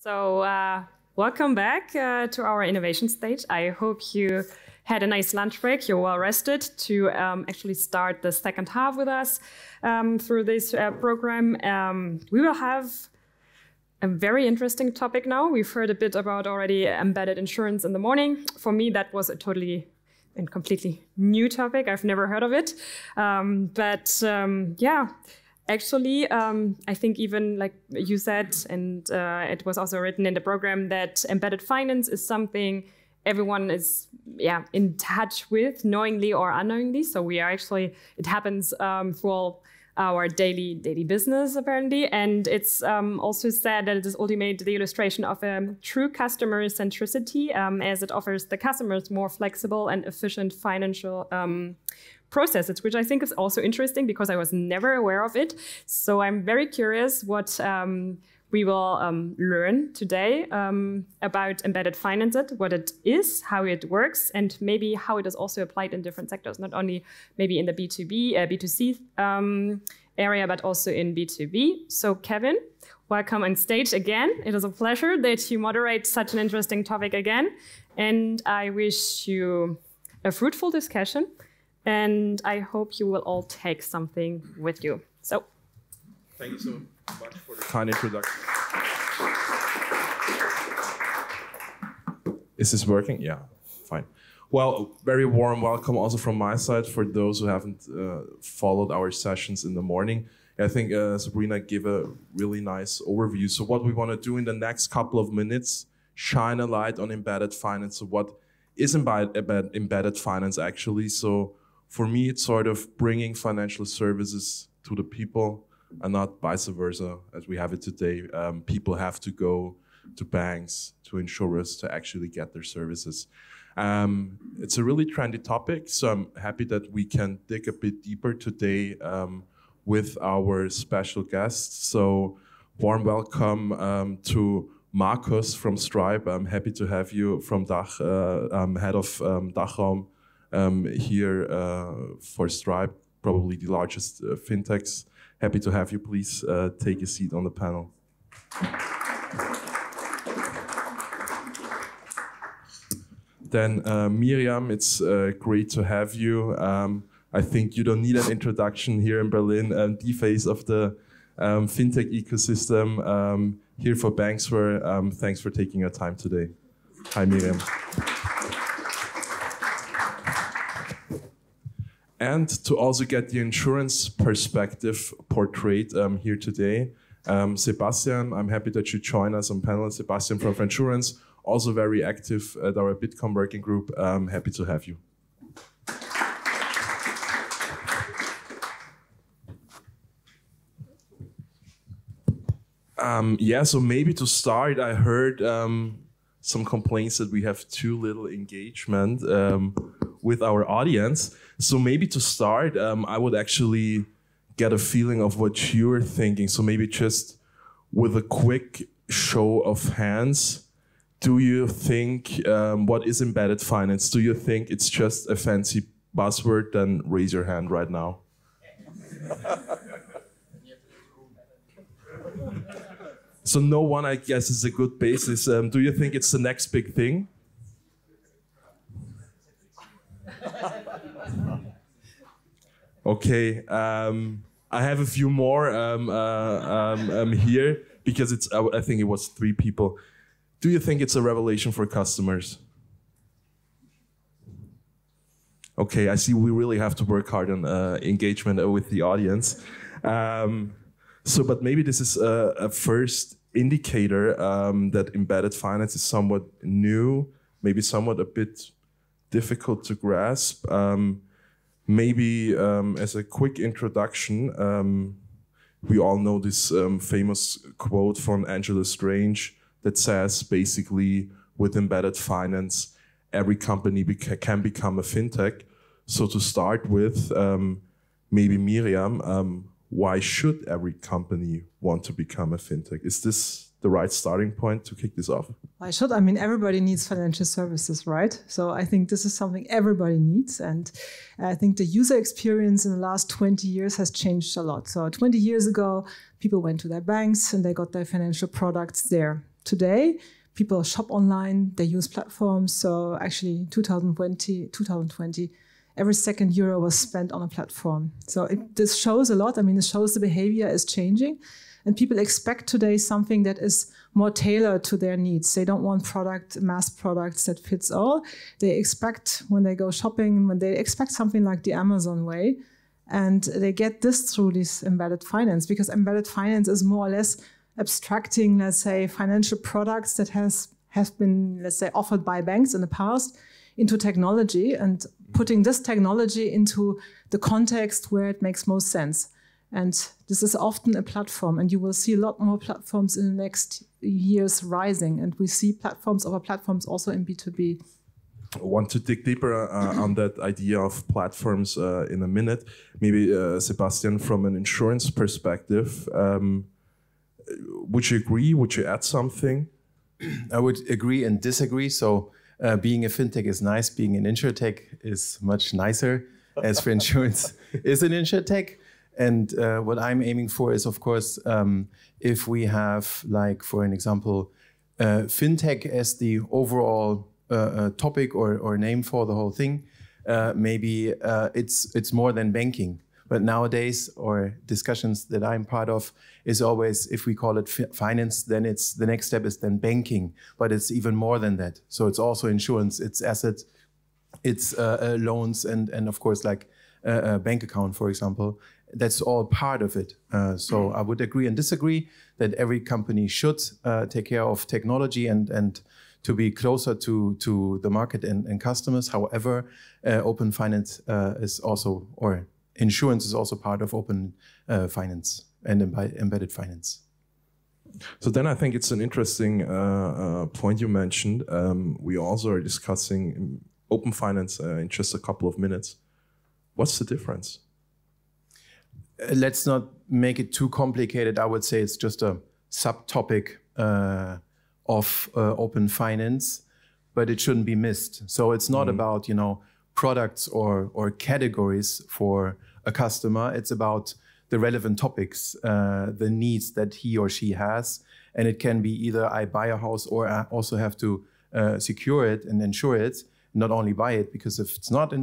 So welcome back to our innovation stage. I hope you had a nice lunch break. You're well rested to actually start the second half with us through this program. We will have a very interesting topic now. We've heard a bit about already embedded insurance in the morning. For me, that was a totally and completely new topic. I've never heard of it. Yeah. Actually, I think even like you said, and it was also written in the program, that embedded finance is something everyone is in touch with, knowingly or unknowingly. So we are actually, it happens through our daily business, apparently. And it's also said that it is ultimately the illustration of a true customer centricity, as it offers the customers more flexible and efficient financial processes, which I think is also interesting because I was never aware of it. So I'm very curious what we will learn today about embedded finance, what it is, how it works, and maybe how it is also applied in different sectors, not only maybe in the B2B, B2C area, but also in B2B. So Kevin, welcome on stage again. It is a pleasure that you moderate such an interesting topic again. And I wish you a fruitful discussion. And I hope you will all take something with you. So, thank you so much for the kind introduction. Is this working? Yeah, fine. Well, very warm welcome also from my side for those who haven't followed our sessions in the morning. I think Sabrina gave a really nice overview. So what we want to do in the next couple of minutes, shine a light on embedded finance. So what is embedded finance actually? So for me, it's sort of bringing financial services to the people and not vice versa, as we have it today. People have to go to banks, to insurers to actually get their services. It's a really trendy topic, so I'm happy that we can dig a bit deeper today with our special guests. So warm welcome to Markus from Stripe. I'm happy to have you from DACH, head of DACH Raum. Here for Stripe, probably the largest fintechs. Happy to have you. Please take a seat on the panel. Then Miriam, it's great to have you. I think you don't need an introduction here in Berlin. The face of the fintech ecosystem here for Banxware. Thanks for taking your time today. Hi, Miriam. And to also get the insurance perspective portrayed here today, Sebastian, I'm happy that you join us on panel. Sebastian from Friendsurance, also very active at our Bitkom working group. Happy to have you. So maybe to start, I heard some complaints that we have too little engagement with our audience. So maybe to start, I would actually get a feeling of what you're thinking. So maybe just with a quick show of hands, do you think, what is embedded finance? Do you think it's just a fancy buzzword? Then raise your hand right now. So no one, I guess, is a good basis. Do you think it's the next big thing? Okay, I have a few more here because it's. I think it was 3 people. Do you think it's a revelation for customers? Okay, I see we really have to work hard on engagement with the audience. But maybe this is a first indicator that embedded finance is somewhat new, maybe somewhat a bit difficult to grasp. Maybe as a quick introduction, we all know this famous quote from Angela Strange that says basically with embedded finance, every company can become a fintech. So to start with, maybe Miriam, why should every company want to become a fintech? Is this the right starting point to kick this off? Why should? I mean, everybody needs financial services, right? So I think this is something everybody needs. And I think the user experience in the last 20 years has changed a lot. So 20 years ago, people went to their banks and they got their financial products there. today, people shop online, they use platforms. So actually 2020, every second euro was spent on a platform. So this shows a lot. I mean, it shows the behavior is changing, and people expect today something that is more tailored to their needs. They don't want mass products that fits all. They expect when they go shopping, when they expect something like the Amazon way, and they get this through this embedded finance, because embedded finance is more or less abstracting, let's say, financial products that have been, let's say, offered by banks in the past into technology and putting this technology into the context where it makes most sense. And this is often a platform, and you will see a lot more platforms in the next years rising. And we see platforms over platforms also in B2B. I want to dig deeper on that idea of platforms in a minute. Maybe Sebastian, from an insurance perspective, would you agree? Would you add something? I would agree and disagree. So being a fintech is nice. Being an insurtech is much nicer, as for insurance is an insurtech. And what I'm aiming for is, of course, if we have, like, for an example, fintech as the overall topic or name for the whole thing, maybe it's more than banking. But nowadays, or discussions that I'm part of, is always, if we call it finance, then it's the next step is then banking. But it's even more than that. So it's also insurance, it's assets, it's loans, and of course, like a bank account, for example. That's all part of it. So I would agree and disagree that every company should take care of technology and to be closer to the market and customers. However, open finance is also, or insurance is also part of open finance and embedded finance. So then I think it's an interesting point you mentioned. We also are discussing open finance in just a couple of minutes. What's the difference? Let's not make it too complicated. I would say it's just a subtopic of open finance, but it shouldn't be missed. So it's not about, products or categories for a customer. It's about the relevant topics, the needs that he or she has. And it can be either I buy a house or I also have to secure it and insure it, not only buy it, because if it's not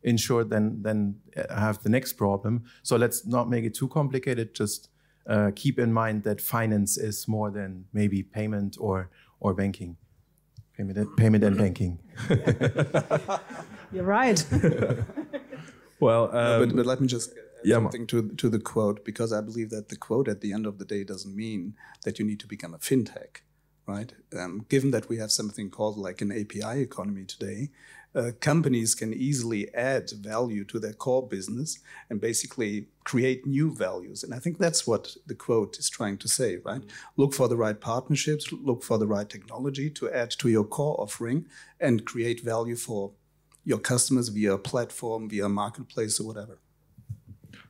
insured, then I have the next problem. So let's not make it too complicated. Just keep in mind that finance is more than maybe payment or banking. Payment and banking. You're right. Well, but let me just add something to the quote, because I believe that the quote at the end of the day doesn't mean that you need to become a fintech, right? Given that we have something called like an API economy today, companies can easily add value to their core business and basically create new values. And I think that's what the quote is trying to say, right? Look for the right partnerships, look for the right technology to add to your core offering and create value for your customers via a platform, via a marketplace or whatever.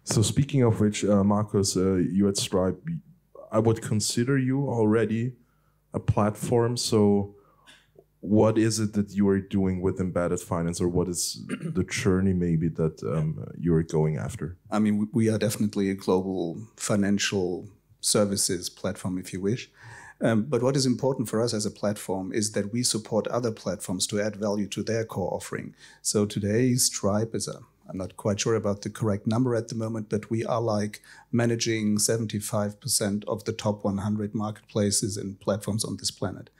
So speaking of which, Markus, you at Stripe, I would consider you already a platform. So what is it that you are doing with embedded finance, or what is the journey maybe that you're going after? I mean, we are definitely a global financial services platform, if you wish. But what is important for us as a platform is that we support other platforms to add value to their core offering. So today, Stripe is I'm not quite sure about the correct number at the moment, but we are like managing 75% of the top 100 marketplaces and platforms on this planet.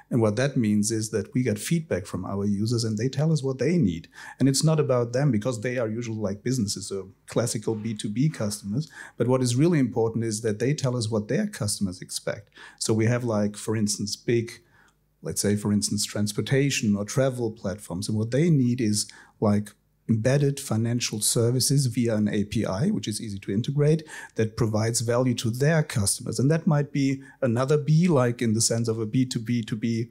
And what that means is that we get feedback from our users and they tell us what they need. And it's not about them, because they are usually like businesses or classical B2B customers. But what is really important is that they tell us what their customers expect. So we have, like, for instance, let's say, for instance, transportation or travel platforms. And what they need is like embedded financial services via an API, which is easy to integrate, that provides value to their customers. And that might be another B, like in the sense of a B2B to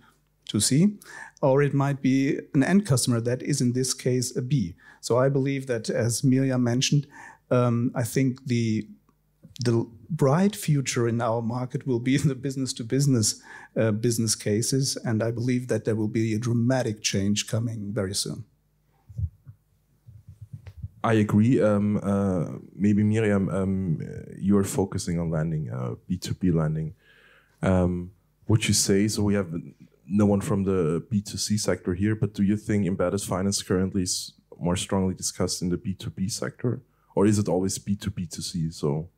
B2C, or it might be an end customer that is in this case a B. So I believe that, as Miriam mentioned, I think the bright future in our market will be in the business-to-business business cases. And I believe that there will be a dramatic change coming very soon. I agree. Maybe Miriam, you're focusing on lending, B2B lending. would you say, so we have no one from the B2C sector here, but do you think embedded finance currently is more strongly discussed in the B2B sector? Or is it always B2B2C? So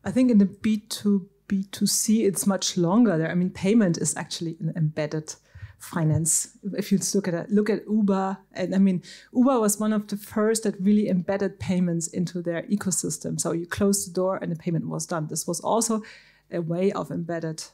I think in the B2B2C, it's much longer there. I mean, payment is actually an embedded finance. If you look at Uber, and I mean, Uber was one of the first that really embedded payments into their ecosystem. So you close the door and the payment was done. This was also a way of embedded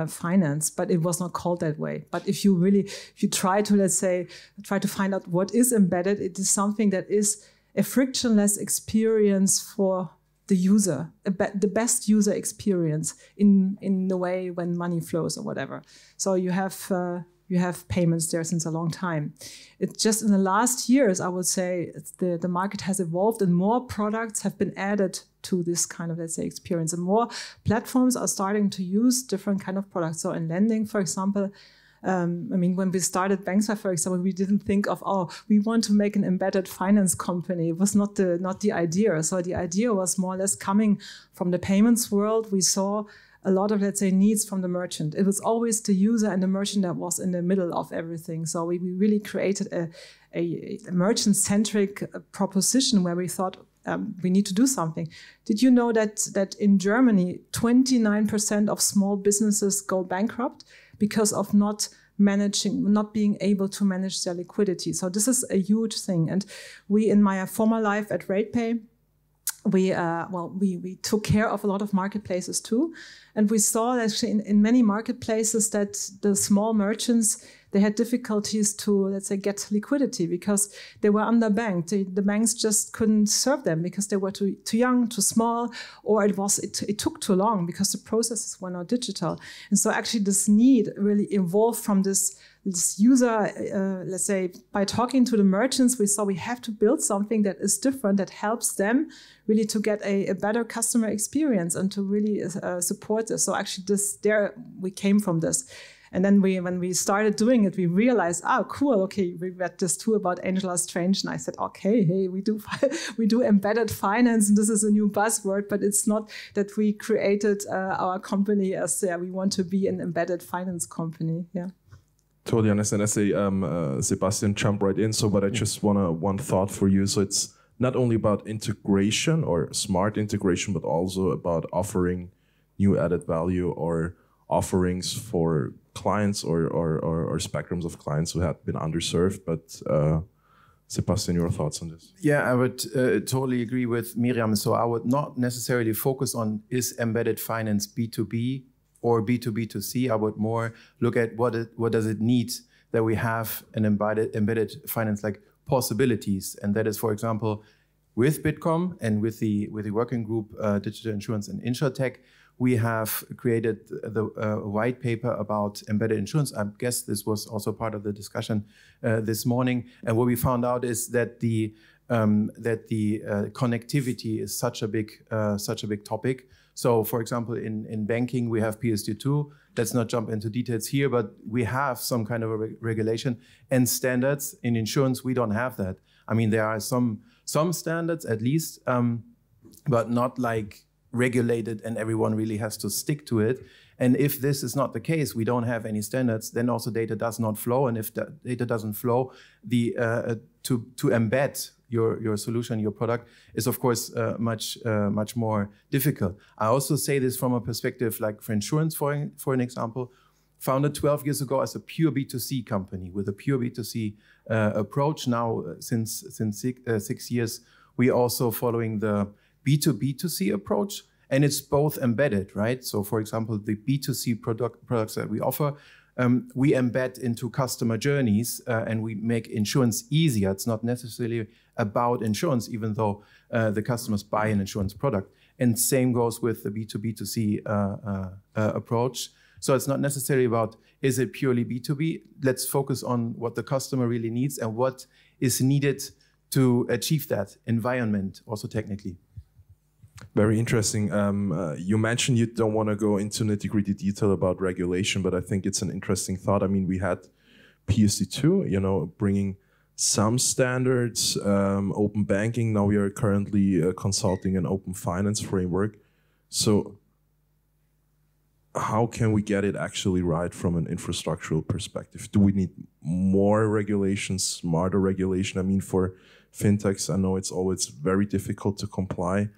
finance, but it was not called that way. But if you try to, let's say, try to find out what is embedded, it is something that is a frictionless experience for the user, the best user experience in the way when money flows or whatever. So you have payments there since a long time. It's just in the last years, I would say, the market has evolved and more products have been added to this kind of, let's say, experience. And more platforms are starting to use different kind of products. So in lending, for example, I mean, when we started Banxware, for example, we didn't think of, we want to make an embedded finance company. It was not the idea. So the idea was more or less coming from the payments world. We saw a lot of, let's say, needs from the merchant. It was always the user and the merchant that was in the middle of everything. So we really created a merchant-centric proposition where we thought we need to do something. Did you know that in Germany, 29% of small businesses go bankrupt because of not being able to manage their liquidity? So this is a huge thing. And we, in my former life at RatePay, we took care of a lot of marketplaces too. And we saw actually in many marketplaces that the small merchants, they had difficulties to, let's say, get liquidity because they were underbanked. The banks just couldn't serve them because they were too young, too small, or it took too long because the processes were not digital. And so actually this need really evolved from this user, let's say, by talking to the merchants, we saw we have to build something that is different, that helps them really to get a better customer experience and to really support this. So actually we came from this. And then when we started doing it, we realized, cool, okay, we read this too about Angela Strange. And I said, okay, hey, we do embedded finance, and this is a new buzzword, but it's not that we created our company as we want to be an embedded finance company. Yeah. Totally understand. I say, Sebastian, jump right in. So, but I just one thought for you. So it's not only about integration or smart integration, but also about offering new added value or offerings for clients or spectrums of clients who have been underserved. But Sebastian, your thoughts on this? Yeah, I would totally agree with Miriam. So I would not necessarily focus on is embedded finance B2B or B2B2C. I would more look at what does it need that we have an embedded finance like possibilities. And that is, for example, with Bitkom and with the working group Digital Insurance and InsurTech, we have created the white paper about embedded insurance. I guess this was also part of the discussion this morning. And what we found out is that the connectivity is such a big topic. So, for example, in banking, we have PSD2. Let's not jump into details here, but we have some kind of a regulation and standards. In insurance, we don't have that. I mean, there are some standards at least, but not like regulated and everyone really has to stick to it. And if this is not the case, we don't have any standards, then also data does not flow. And if the data doesn't flow, to embed your solution, your product is of course much more difficult. I also say this from a perspective like Friendsurance, for an example, founded 12 years ago as a pure B2C company with a pure B2C approach. Now, since 6 years, we also following the B2B2C approach, and it's both embedded, right? So, for example, the B2C products that we offer, we embed into customer journeys and we make insurance easier. It's not necessarily about insurance, even though the customers buy an insurance product. And same goes with the B2B2C approach. So it's not necessarily about, is it purely B2B? Let's focus on what the customer really needs and what is needed to achieve that environment, also technically. Very interesting. You mentioned you don't want to go into nitty-gritty detail about regulation, but I think it's an interesting thought. I mean, we had PSD2, bringing some standards, open banking. Now we are currently consulting an open finance framework. So how can we get it actually right from an infrastructural perspective? Do we need more regulation, smarter regulation? I mean, for fintechs, I know it's always very difficult to comply.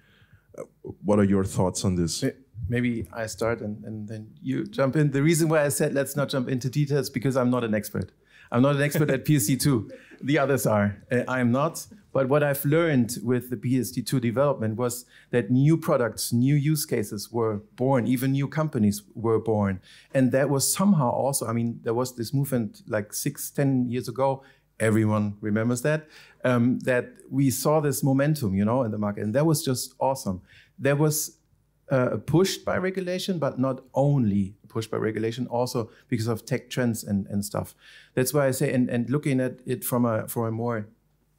What are your thoughts on this? Maybe I start and then you jump in. The reason why I said let's not jump into details because I'm not an expert. I'm not an expert at PSD2. The others are. I am not. But what I've learned with the PSD2 development was that new products, new use cases were born, even new companies were born. And that was somehow also, I mean, there was this movement like 6-10 years ago, everyone remembers that, that we saw this momentum, you know, in the market. And that was just awesome. There was pushed by regulation, but not only pushed by regulation, also because of tech trends and stuff. That's why I say, and looking at it from a more,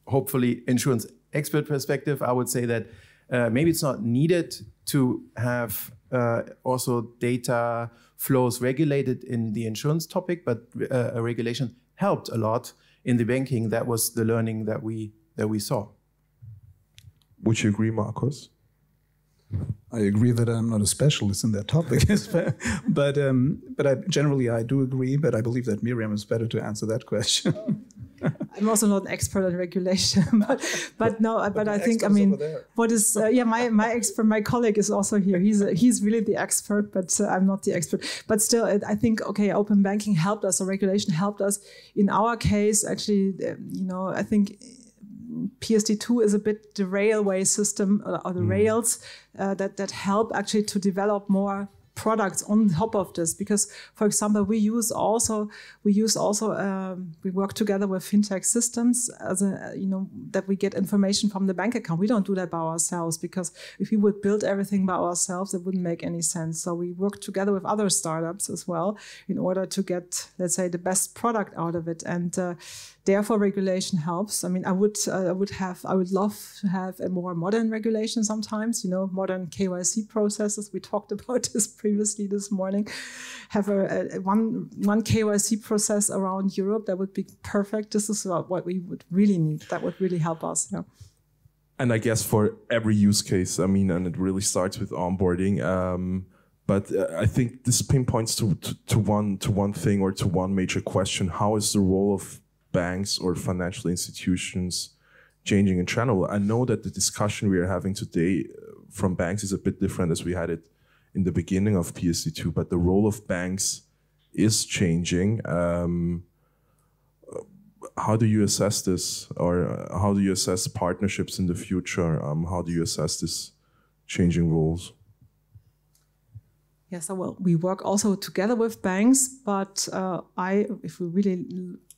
hopefully, insurance expert perspective, I would say that maybe it's not needed to have also data flows regulated in the insurance topic, but a regulation helped a lot in the banking. That was the learning that we saw. Would you agree, Markus? I agree that I'm not a specialist in that topic, but I do agree. But I believe that Miriam is better to answer that question. I'm also not an expert on regulation, but I think, I mean, what is my expert, my colleague is also here. He's really the expert, but I'm not the expert. But still, I think open banking helped us, or regulation helped us. In our case, actually, I think PSD2 is a bit the railway system or the rails that help actually to develop more products on top of this, because, for example, we work together with fintech systems as that we get information from the bank account. We don't do that by ourselves, because if we would build everything by ourselves, it wouldn't make any sense. So we work together with other startups as well in order to get, let's say, the best product out of it. And therefore, regulation helps. I mean, I would love to have a more modern regulation sometimes. Modern KYC processes. We talked about this previously this morning. Have one KYC process around Europe, that would be perfect. This is what we would really need. That would really help us. Yeah. And I guess for every use case, I mean, and it really starts with onboarding. But I think this pinpoints to one thing, or to one major question: how is the role of banks or financial institutions changing in general? I know that the discussion we are having today from banks is a bit different as we had it in the beginning of PSD2, but the role of banks is changing. How do you assess this, or how do you assess partnerships in the future? How do you assess this changing roles? Yeah, so we work also together with banks, but if we really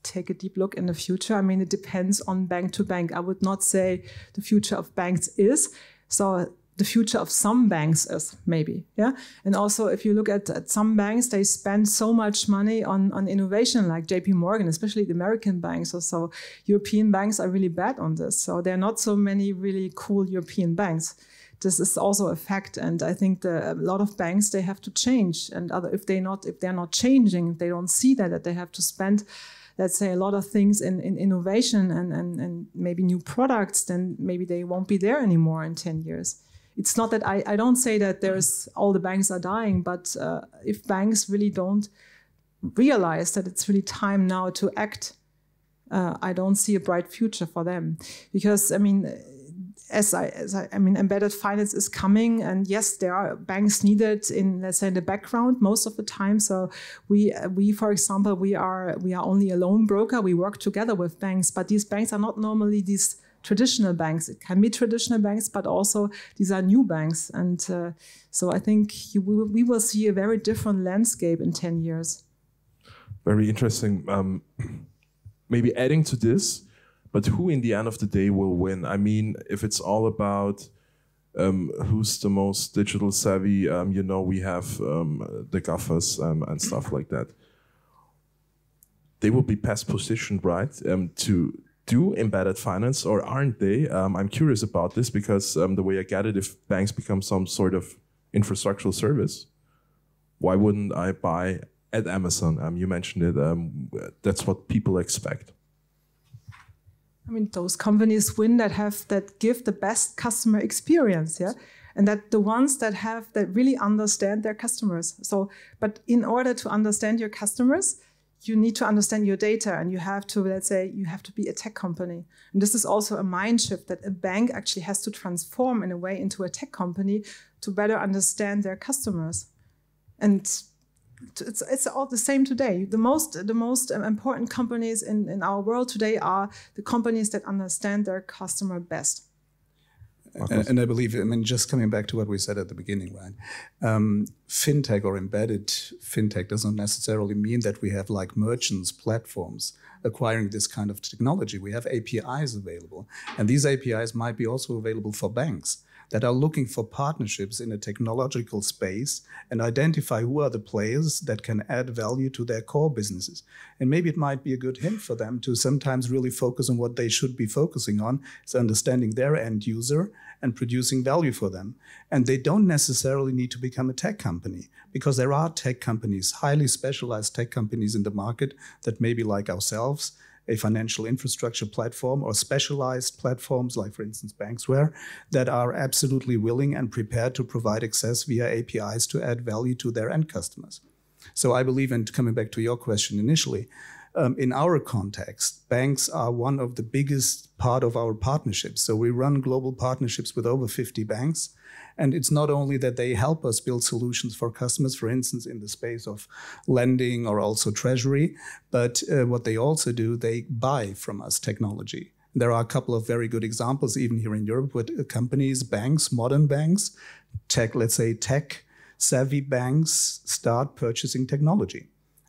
take a deep look in the future, I mean, it depends on bank to bank. I would not say the future of banks is. So the future of some banks is maybe, yeah. And also, if you look at some banks, they spend so much money on innovation, like JP Morgan, especially the American banks. So European banks are really bad on this. So there are not so many really cool European banks. This is also a fact, and I think a lot of banks, they have to change. And if they're not changing, if they don't see that they have to spend, let's say, a lot of things in innovation and maybe new products, then maybe they won't be there anymore in 10 years. It's not that I don't say that all the banks are dying, but if banks really don't realize that it's really time now to act, I don't see a bright future for them. Because, I mean, I mean, embedded finance is coming, and yes, there are banks needed in, let's say, the background most of the time. So we, for example, we are only a loan broker. We work together with banks, but these banks are not normally these traditional banks. It can be traditional banks, but also these are new banks. And so I think we will see a very different landscape in 10 years. Very interesting. Maybe adding to this, but who in the end of the day will win? I mean, if it's all about who's the most digital savvy, we have the GAFAs and stuff like that. They will be best positioned, right, to do embedded finance, or aren't they? I'm curious about this because the way I get it, if banks become some sort of infrastructural service, why wouldn't I buy at Amazon? You mentioned it. That's what people expect. I mean, those companies win that give the best customer experience, yeah, and that the ones that really understand their customers. So, but in order to understand your customers, you need to understand your data, and you have to, let's say, you have to be a tech company. And this is also a mind shift that a bank actually has to transform in a way into a tech company to better understand their customers. And it's all the same today. The most important companies in our world today are the companies that understand their customer best. And I believe, I mean, just coming back to what we said at the beginning, right? Fintech or embedded fintech does not necessarily mean that we have like merchants, platforms acquiring this kind of technology. We have APIs available. And these APIs might be also available for banks that are looking for partnerships in a technological space and identify who are the players that can add value to their core businesses. And maybe it might be a good hint for them to sometimes really focus on what they should be focusing on, is understanding their end user and producing value for them. And they don't necessarily need to become a tech company, because there are tech companies, highly specialized tech companies in the market that maybe like ourselves, a financial infrastructure platform or specialized platforms like, for instance, Banxware, that are absolutely willing and prepared to provide access via APIs to add value to their end customers. So I believe, and coming back to your question initially, in our context, banks are one of the biggest part of our partnerships. So we run global partnerships with over 50 banks. And it's not only that they help us build solutions for customers, for instance, in the space of lending or also treasury, but what they also do, they buy from us technology. There are a couple of very good examples, even here in Europe, with companies, banks, modern banks, let's say tech-savvy banks start purchasing technology.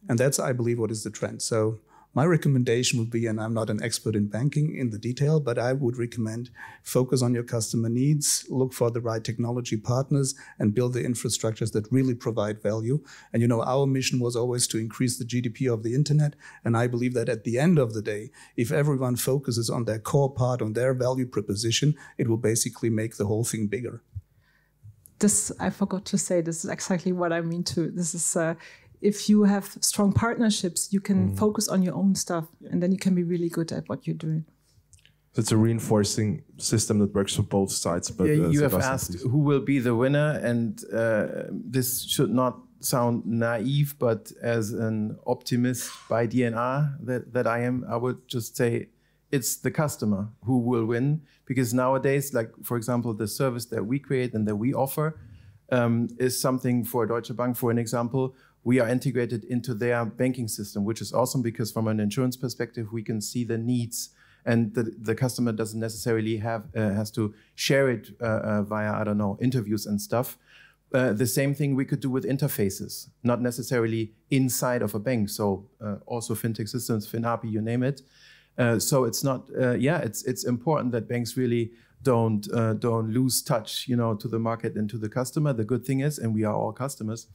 And that's, I believe, what is the trend. So my recommendation would be, and I'm not an expert in banking in the detail, but I would recommend focus on your customer needs, look for the right technology partners, and build the infrastructures that really provide value. And you know, our mission was always to increase the GDP of the internet. And I believe that at the end of the day, if everyone focuses on their core part, on their value proposition, it will basically make the whole thing bigger. This, I forgot to say, this is exactly what I mean too. This is, if you have strong partnerships, you can focus on your own stuff, and then you can be really good at what you're doing. So it's a reinforcing system that works for both sides. But you have asked who will be the winner, and this should not sound naive, but as an optimist by DNA that I am, I would just say it's the customer who will win, because nowadays, like for example, the service that we create and that we offer is something for Deutsche Bank, for an example. We are integrated into their banking system, which is awesome because from an insurance perspective, we can see the needs, and the customer doesn't necessarily has to share it via, I don't know, interviews and stuff. The same thing we could do with interfaces, not necessarily inside of a bank. So also fintech systems, FinAPI, you name it. So it's not, it's important that banks really don't lose touch, you know, to the market and to the customer. The good thing is, and we are all customers,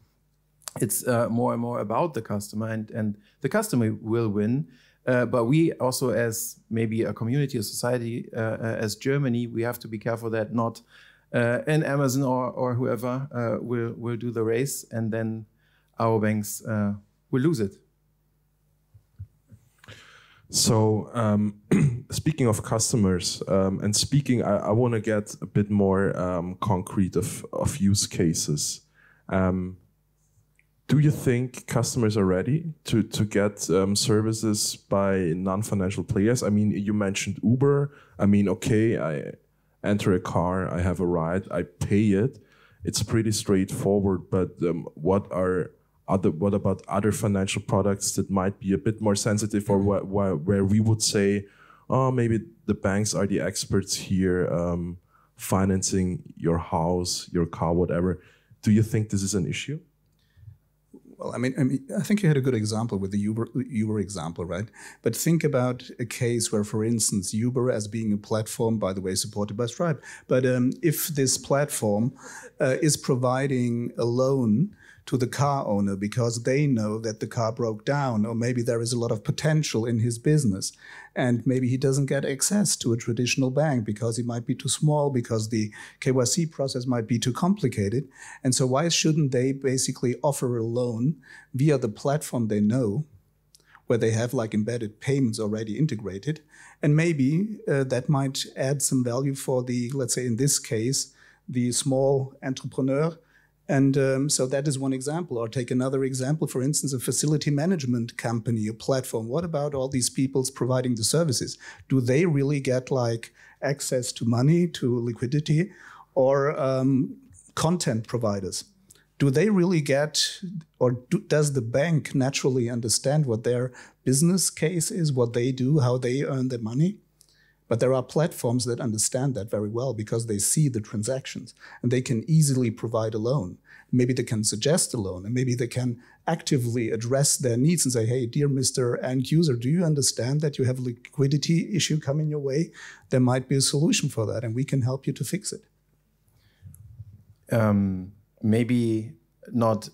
it's more and more about the customer, and the customer will win. But we also, as maybe a community, a society, as Germany, we have to be careful that not an Amazon or whoever will do the race, and then our banks will lose it. So speaking of customers, and speaking, I want to get a bit more concrete of use cases. Do you think customers are ready to get services by non-financial players? I mean, you mentioned Uber. I mean, okay, I enter a car, I have a ride, I pay it. It's pretty straightforward. But what about other financial products that might be a bit more sensitive, or where we would say, oh, maybe the banks are the experts here, financing your house, your car, whatever. Do you think this is an issue? Well, I mean, I think you had a good example with the Uber example, right? But think about a case where, for instance, Uber as being a platform, by the way, supported by Stripe. But if this platform is providing a loan to the car owner because they know that the car broke down, or maybe there is a lot of potential in his business, and maybe he doesn't get access to a traditional bank because he might be too small, because the KYC process might be too complicated. And so why shouldn't they basically offer a loan via the platform they know, where they have like embedded payments already integrated. And maybe that might add some value for the, let's say in this case, the small entrepreneur. And so that is one example. Or take another example, for instance, a facility management company, a platform. What about all these people providing the services? Do they really get like access to money, to liquidity, or content providers? Do they really get, or does the bank naturally understand what their business case is, what they do, how they earn their money? But there are platforms that understand that very well because they see the transactions and they can easily provide a loan. Maybe they can suggest a loan and maybe they can actively address their needs and say, hey, dear Mr. End User, do you understand that you have a liquidity issue coming your way? There might be a solution for that and we can help you to fix it. Maybe not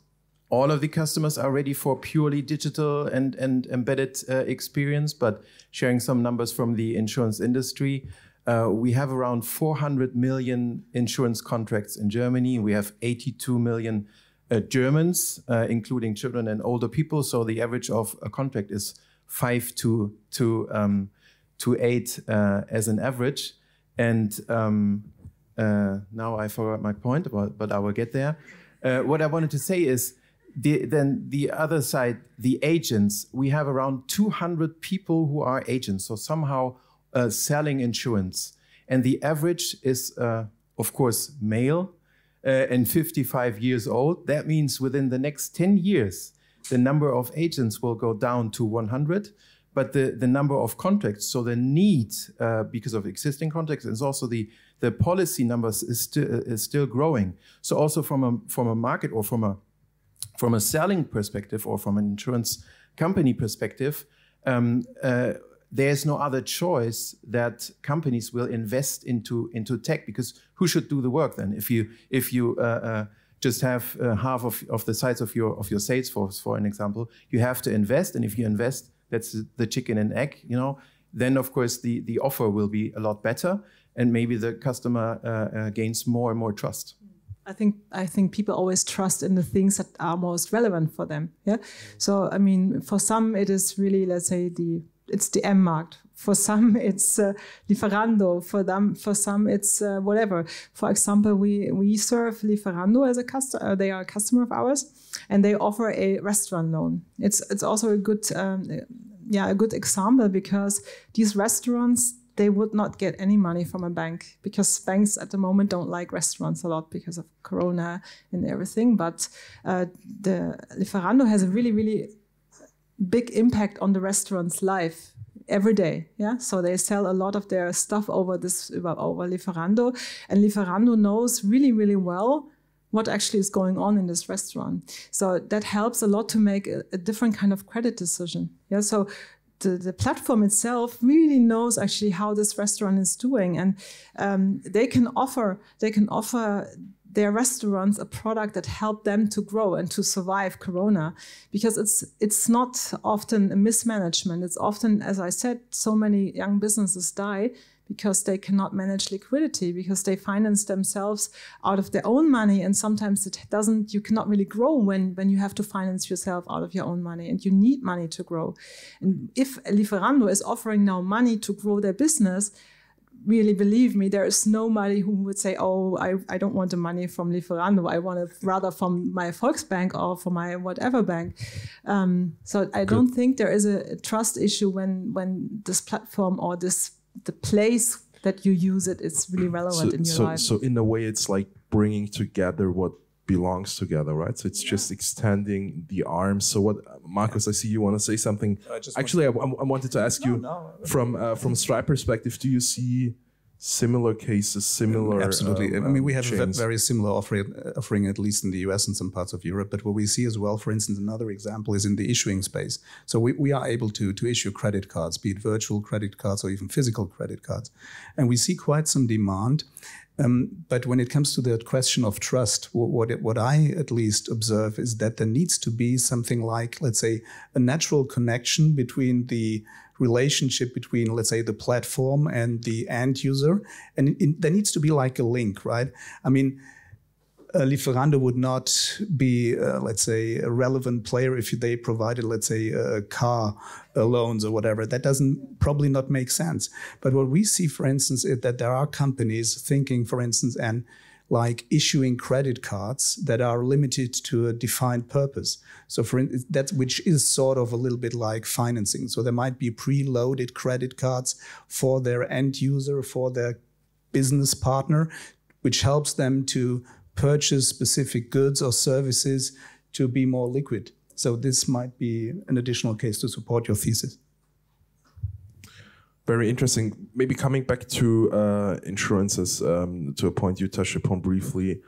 all of the customers are ready for purely digital and embedded experience, but sharing some numbers from the insurance industry, we have around 400 million insurance contracts in Germany. We have 82 million Germans, including children and older people. So the average of a contract is 5 to 8 as an average. And now I forgot my point, but I will get there. What I wanted to say is, then the other side, the agents, we have around 200 people who are agents, so somehow selling insurance. And the average is, of course, male and 55 years old. That means within the next 10 years, the number of agents will go down to 100, but the number of contracts, so the need, because of existing contracts, and also the policy numbers is still growing. So also from a market or from a selling perspective or from an insurance company perspective, there's no other choice that companies will invest into tech, because who should do the work then? If you just have half of the size of your sales force, for an example, you have to invest, and if you invest, that's the chicken and egg, you know. Then of course the offer will be a lot better, and maybe the customer gains more and more trust. I think people always trust in the things that are most relevant for them. Yeah. So I mean, for some it is really, let's say, it's the M-Markt. For some it's Lieferando. For some it's whatever. For example, we serve Lieferando as a customer. They are a customer of ours, and they offer a restaurant loan. It's also a good a good example, because these restaurants, they would not get any money from a bank, because banks at the moment don't like restaurants a lot because of Corona and everything. But the Lieferando has a really, really big impact on the restaurant's life every day. Yeah, so they sell a lot of their stuff over Lieferando, and Lieferando knows really, really well what actually is going on in this restaurant. So that helps a lot to make a different kind of credit decision. Yeah, so the platform itself really knows actually how this restaurant is doing, and they can offer their restaurants a product that help them to grow and to survive Corona, because it's not often a mismanagement. It's often, as I said, so many young businesses die because they cannot manage liquidity, because they finance themselves out of their own money, and sometimes you cannot really grow when you have to finance yourself out of your own money, and you need money to grow. And if Lieferando is offering now money to grow their business, really, believe me, there is nobody who would say, oh, I don't want the money from Lieferando, I want it rather from my Volksbank or from my whatever bank. So I don't think there is a trust issue when this platform or the place that you use it is really relevant in your life. So in a way, it's like bringing together what belongs together, right? So it's just extending the arms. So what, Markus, I see you want to say something. Actually, I wanted to ask you from Stripe perspective, do you see similar cases, similar? Absolutely. I mean, we have a very similar offering, at least in the US and some parts of Europe. But what we see as well, for instance, another example is in the issuing space. So we are able to issue credit cards, be it virtual credit cards or even physical credit cards. And we see quite some demand. But when it comes to the question of trust, what I at least observe is that there needs to be something like, let's say, a natural connection between the relationship between, let's say, the platform and the end user. And there needs to be like a link, right? I mean, Lieferando would not be, let's say, a relevant player if they provided, let's say, car loans or whatever. That doesn't probably not make sense. But what we see, for instance, is that there are companies thinking, for instance, and like issuing credit cards that are limited to a defined purpose. So that which is sort of a little bit like financing. So there might be preloaded credit cards for their end user, for their business partner, which helps them to purchase specific goods or services to be more liquid. So this might be an additional case to support your thesis. Very interesting. Maybe coming back to insurances, to a point you touched upon briefly,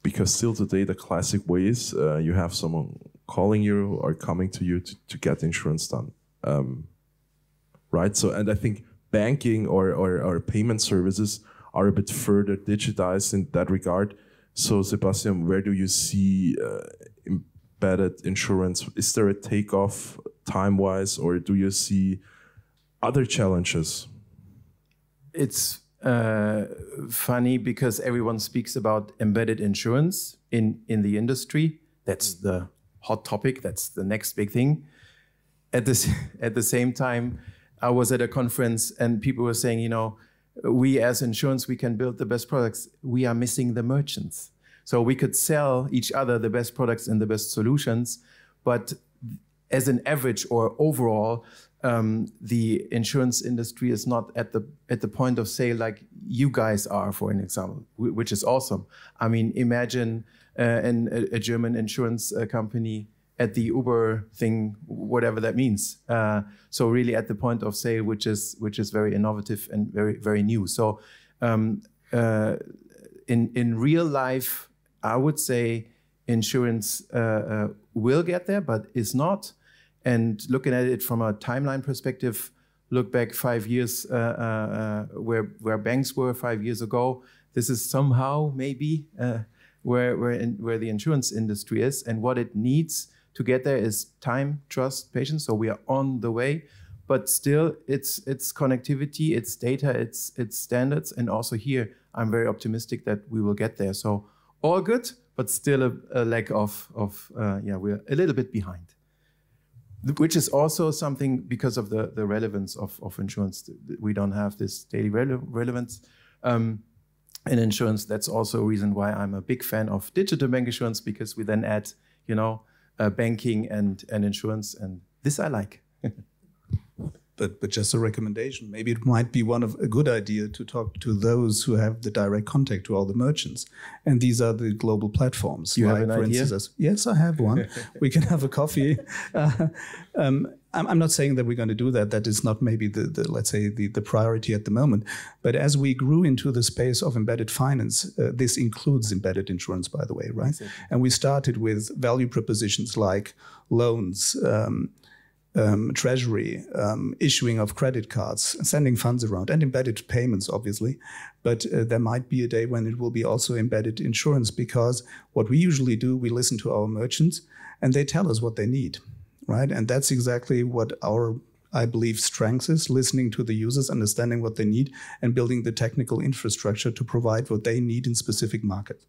because still today the classic way is you have someone calling you or coming to you to get insurance done, right? So, and I think banking or payment services are a bit further digitized in that regard. So, Sebastian, where do you see embedded insurance? Is there a takeoff time-wise, or do you see other challenges? It's funny because everyone speaks about embedded insurance in the industry. That's the hot topic. That's the next big thing. At the same time, I was at a conference and people were saying, you know, we as insurance, we can build the best products. We are missing the merchants. So we could sell each other the best products and the best solutions, but as an average or overall, the insurance industry is not at the point of sale like you guys are, for an example, which is awesome. I mean, imagine a German insurance company at the Uber thing, whatever that means. So really at the point of sale, which is very innovative and very, very new. So in real life, I would say insurance will get there, but is not. And looking at it from a timeline perspective, look back 5 years where banks were 5 years ago. This is somehow maybe where the insurance industry is, and what it needs to get there is time, trust, patience. So we are on the way, but still it's connectivity, it's data, it's standards, and also here I'm very optimistic that we will get there. So all good, but still a lack of we're a little bit behind. Which is also something because of the relevance of insurance. We don't have this daily relevance in insurance. That's also a reason why I'm a big fan of digital bank insurance, because we then add, banking and insurance, and this I like. But just a recommendation. Maybe it might be a good idea to talk to those who have the direct contact to all the merchants. And these are the global platforms. You have an idea? Yes, I have one. We can have a coffee. I'm not saying that we're going to do that. That is not maybe let's say the priority at the moment. But as we grew into the space of embedded finance, this includes embedded insurance, by the way, right? Exactly. And we started with value propositions like loans, treasury, issuing of credit cards, sending funds around, and embedded payments, obviously. But there might be a day when it will be also embedded insurance, because what we usually do, we listen to our merchants and they tell us what they need, right? And that's exactly what our, I believe, strength is: listening to the users, understanding what they need, and building the technical infrastructure to provide what they need in specific markets.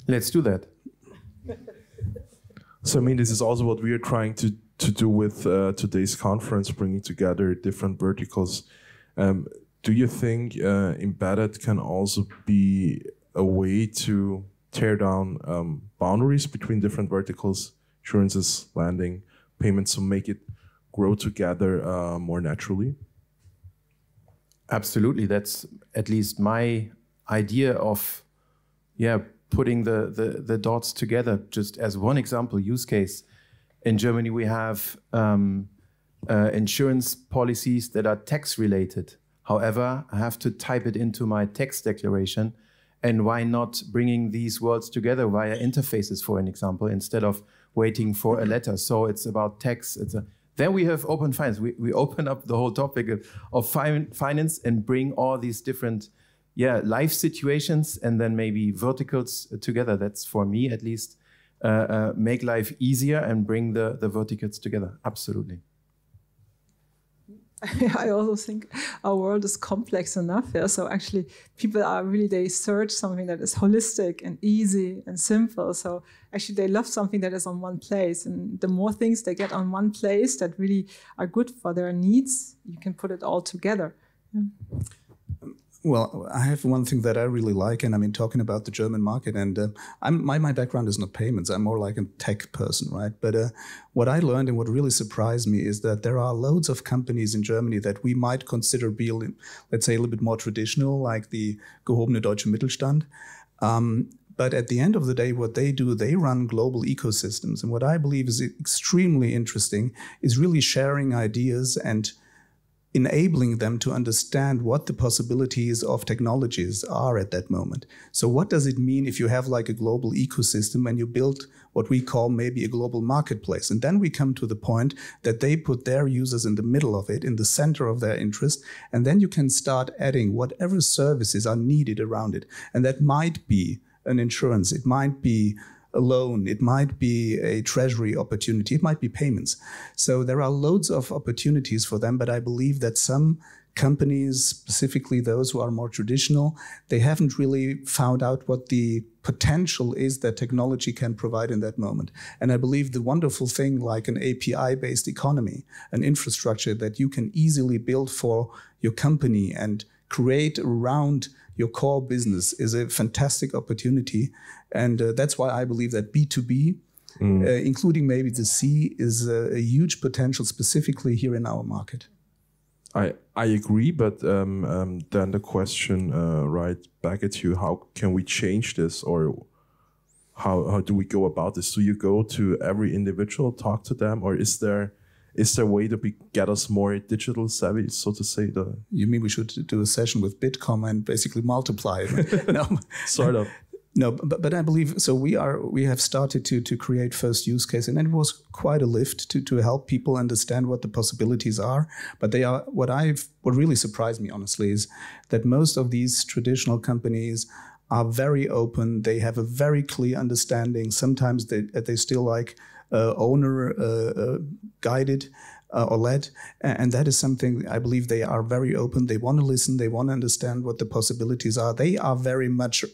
Let's do that. So, I mean, this is also what we are trying to do with today's conference, bringing together different verticals. Do you think embedded can also be a way to tear down boundaries between different verticals, insurances, lending, payments, to make it grow together more naturally? Absolutely. That's at least my idea of, putting the dots together. Just as one example, use case. In Germany, we have insurance policies that are tax related. However, I have to type it into my tax declaration. And why not bringing these worlds together via interfaces, for an example, instead of waiting for a letter? So it's about tax. Then we have open finance. We open up the whole topic of finance and bring all these different life situations and then maybe verticals together. That's, for me at least, make life easier and bring the verticals together. Absolutely. I also think our world is complex enough. Yeah? So actually, people are really, they search something that is holistic and easy and simple. So actually, they love something that is on one place. And the more things they get on one place that really are good for their needs, you can put it all together. Yeah. Well, I have one thing that I really like, and I mean, talking about the German market, and my background is not payments. I'm more like a tech person, right? But what I learned and what really surprised me is that there are loads of companies in Germany that we might consider being, let's say, a little bit more traditional, like the gehobene deutsche Mittelstand. But at the end of the day, what they do, they run global ecosystems. And what I believe is extremely interesting is really sharing ideas and enabling them to understand what the possibilities of technologies are at that moment. So what does it mean if you have like a global ecosystem and you build what we call maybe a global marketplace? And then we come to the point that they put their users in the middle of it, in the center of their interest, and then you can start adding whatever services are needed around it. And that might be an insurance, it might be a loan, it might be a treasury opportunity, it might be payments. So there are loads of opportunities for them, but I believe that some companies, specifically those who are more traditional, they haven't really found out what the potential is that technology can provide in that moment. And I believe the wonderful thing like an API-based economy, an infrastructure that you can easily build for your company and create around your core business is a fantastic opportunity. And that's why I believe that B2B, including maybe the C, is a huge potential specifically here in our market. I agree, but then the question right back at you, how can we change this, or how do we go about this? Do you go to every individual, talk to them, or is there a way to get us more digital savvy, so to say? You mean we should do a session with Bitkom and basically multiply it? No, sort of. No, but I believe so. We have started to create first use case, and it was quite a lift to help people understand what the possibilities are. But they are what really surprised me honestly is that most of these traditional companies are very open. They have a very clear understanding. Sometimes they still like owner guided or led, and that is something I believe they are very open. They want to listen. They want to understand what the possibilities are. They are very much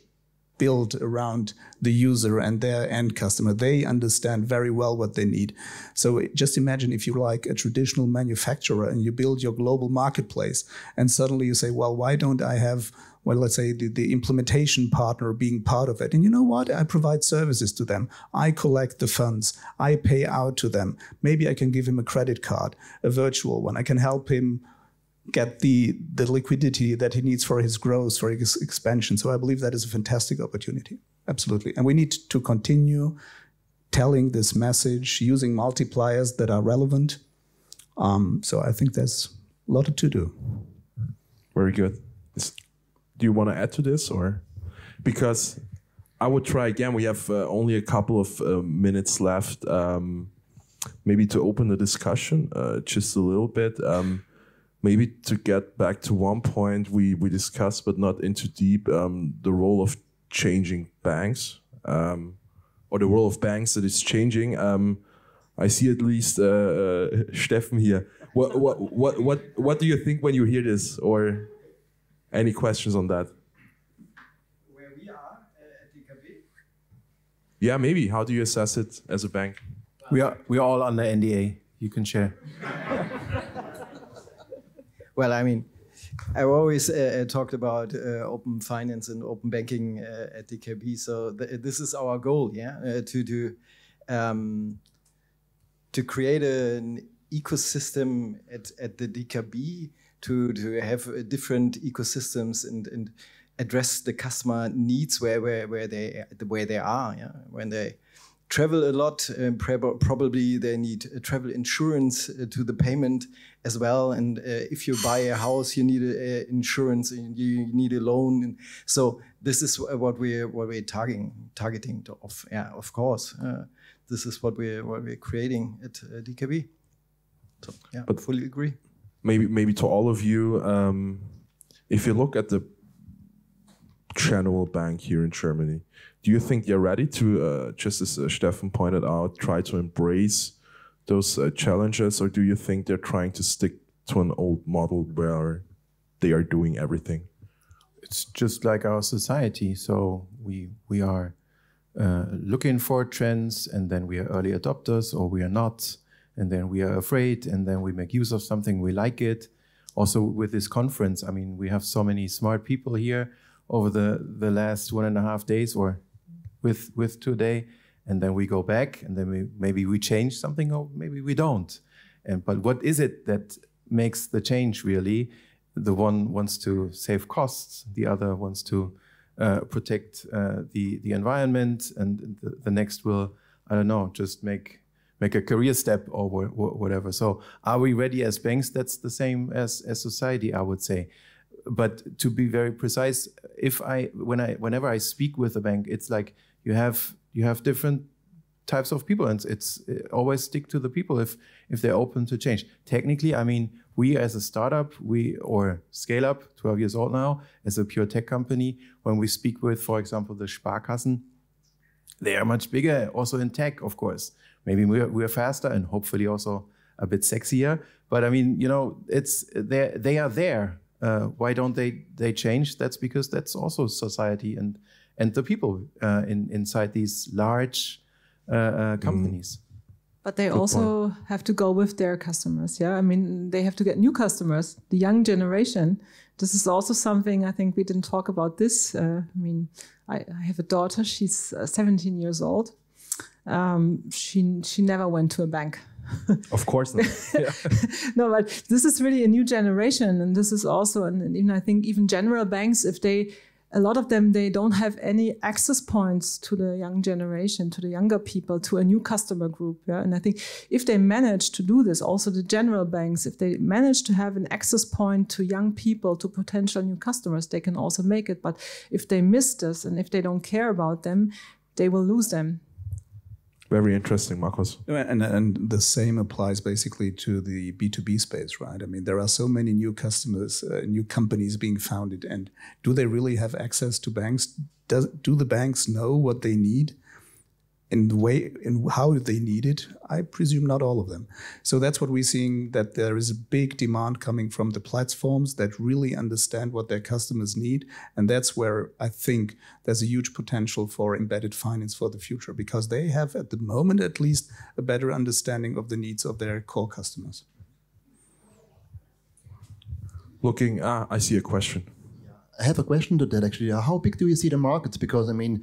built around the user and their end customer. They understand very well what they need. So just imagine if you're like a traditional manufacturer and you build your global marketplace, and suddenly you say, well, why don't I have, well, let's say the implementation partner being part of it? And you know what? I provide services to them. I collect the funds. I pay out to them. Maybe I can give him a credit card, a virtual one. I can help him get the liquidity that he needs for his growth, for his expansion. So I believe that is a fantastic opportunity. Absolutely. And we need to continue telling this message using multipliers that are relevant. So I think there's a lot to do. Very good. Do you want to add to this, or? Because I would try again. We have only a couple of minutes left. Maybe to open the discussion just a little bit. Maybe to get back to one point we discussed, but not into deep, the role of changing banks, or the role of banks that is changing. I see at least Steffen here. What do you think when you hear this, or any questions on that? Where we are at DKB? Yeah, maybe. How do you assess it as a bank? We are all under NDA. You can share. Well, I mean, I've always talked about open finance and open banking at DKB. So this is our goal, yeah, to create an ecosystem at the DKB to have different ecosystems and address the customer needs where they are. Yeah, when they travel a lot, probably they need travel insurance to the payment as well. And if you buy a house, you need insurance, and you need a loan. And so this is what we're targeting to. Of course, this is what we're creating at DKB. So yeah, but fully agree. Maybe to all of you, if you look at the general bank here in Germany, do you think they're ready to, just as Steffen pointed out, try to embrace those challenges, or do you think they're trying to stick to an old model where they are doing everything? It's just like our society. So we are looking for trends, and then we are early adopters, or we are not, and then we are afraid, and then we make use of something, we like it. Also with this conference, I mean, we have so many smart people here over the last 1.5 days, or with today, and then we go back, and then maybe we change something, or maybe we don't. But what is it that makes the change really? The one wants to save costs, the other wants to protect the environment, and the next will, I don't know, just make a career step or whatever. So are we ready as banks? That's the same as society, I would say. But to be very precise, whenever I speak with a bank, it's like you have different types of people, and it's always stick to the people if they're open to change. Technically, I mean, we as a startup, or scale up, 12 years old now, as a pure tech company, when we speak with, for example, the Sparkassen, they are much bigger, also in tech, of course. Maybe we're faster and hopefully also a bit sexier. But I mean, you know, they are there. Why don't they change? That's because that's also society and the people inside these large companies. But they also have to go with their customers. Yeah, I mean, they have to get new customers, the young generation. This is also something, I think we didn't talk about this. I mean, I have a daughter, she's 17 years old. She never went to a bank. Of course not. Yeah. No, but this is really a new generation. And this is also, and even I think even general banks, a lot of them, they don't have any access points to the young generation, to the younger people, to a new customer group. Yeah? And I think if they manage to do this, also the general banks, if they manage to have an access point to young people, to potential new customers, they can also make it. But if they miss this and if they don't care about them, they will lose them. Very interesting, Markus. And the same applies basically to the B2B space, right? I mean, there are so many new customers, new companies being founded, and do they really have access to banks? Do the banks know what they need in how they need it? I presume not all of them. So that's what we're seeing, that there is a big demand coming from the platforms that really understand what their customers need. And that's where I think there's a huge potential for embedded finance for the future, because they have, at the moment at least, a better understanding of the needs of their core customers. I see a question. I have a question to that actually. How big do you see the markets? Because I mean,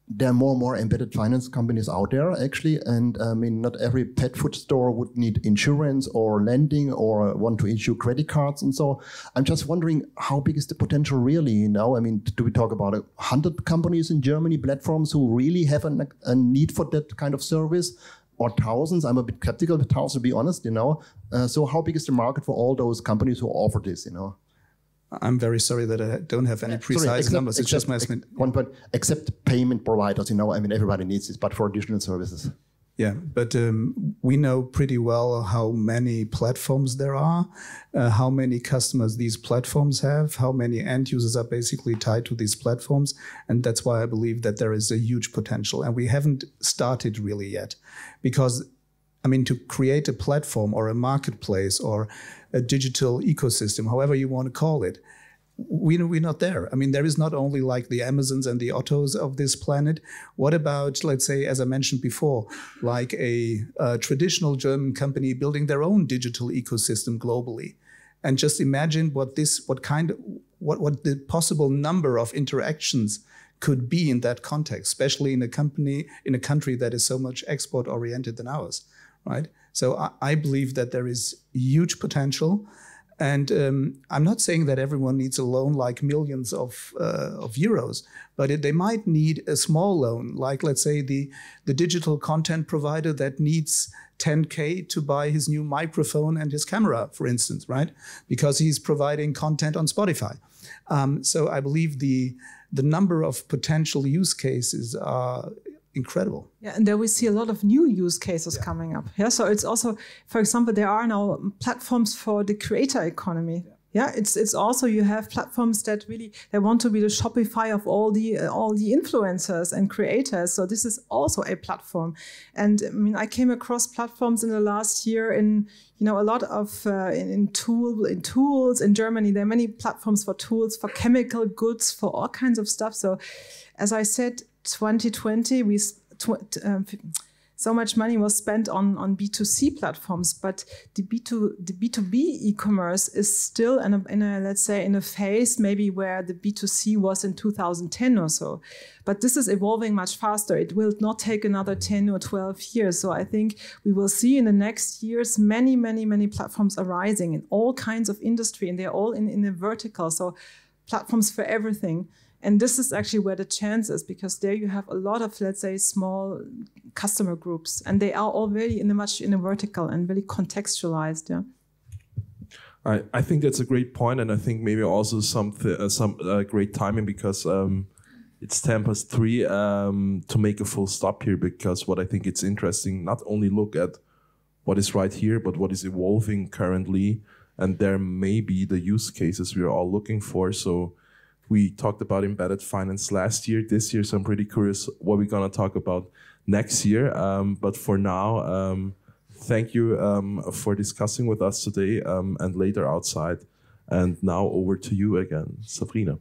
there are more and more embedded finance companies out there, actually. And I mean, not every pet food store would need insurance or lending or want to issue credit cards. And so I'm just wondering, how big is the potential really? You know, I mean, do we talk about 100 companies in Germany, platforms who really have a need for that kind of service, or thousands? I'm a bit skeptical with thousands, to be honest, you know. So how big is the market for all those companies who offer this, you know? I'm very sorry that I don't have any precise numbers. It's just my estimate. One point, except payment providers, you know, I mean, everybody needs this, but for additional services. Yeah, but we know pretty well how many platforms there are, how many customers these platforms have, how many end users are basically tied to these platforms. And that's why I believe that there is a huge potential. And we haven't started really yet, because I mean, to create a platform or a marketplace or a digital ecosystem, however you want to call it, we're not there. I mean, there is not only like the Amazons and the Ottos of this planet. What about, let's say, as I mentioned before, like a traditional German company building their own digital ecosystem globally? And just imagine what the possible number of interactions could be in that context, especially in a country that is so much export oriented than ours. Right, so I believe that there is huge potential, and I'm not saying that everyone needs a loan like millions of euros, but they might need a small loan, like let's say the digital content provider that needs 10K to buy his new microphone and his camera, for instance, right? Because he's providing content on Spotify. So I believe the number of potential use cases are incredible. Yeah, and there we see a lot of new use cases coming up. Yeah, so it's also, for example, there are now platforms for the creator economy. Yeah, it's also, you have platforms that really, they want to be the Shopify of all the influencers and creators. So this is also a platform. And I mean, I came across platforms in the last year in, a lot of in tools in Germany. There are many platforms for tools, for chemical goods, for all kinds of stuff. So as I said, 2020, so much money was spent on B2C platforms, but the B2B e-commerce is still in a phase maybe where the B2C was in 2010 or so. But this is evolving much faster. It will not take another 10 or 12 years. So I think we will see in the next years many, many, many platforms arising in all kinds of industry, and they're all in a vertical. So platforms for everything. And this is actually where the chance is, because there you have a lot of, let's say, small customer groups, and they are all very in a vertical and very contextualized. Yeah. I think that's a great point, and I think maybe also some great timing, because it's 3:10 to make a full stop here. Because what I think it's interesting, not only look at what is right here, but what is evolving currently, and there may be the use cases we are all looking for. So we talked about embedded finance last year, this year, so I'm pretty curious what we're going to talk about next year. But for now, thank you for discussing with us today and later outside. And now over to you again, Sabrina.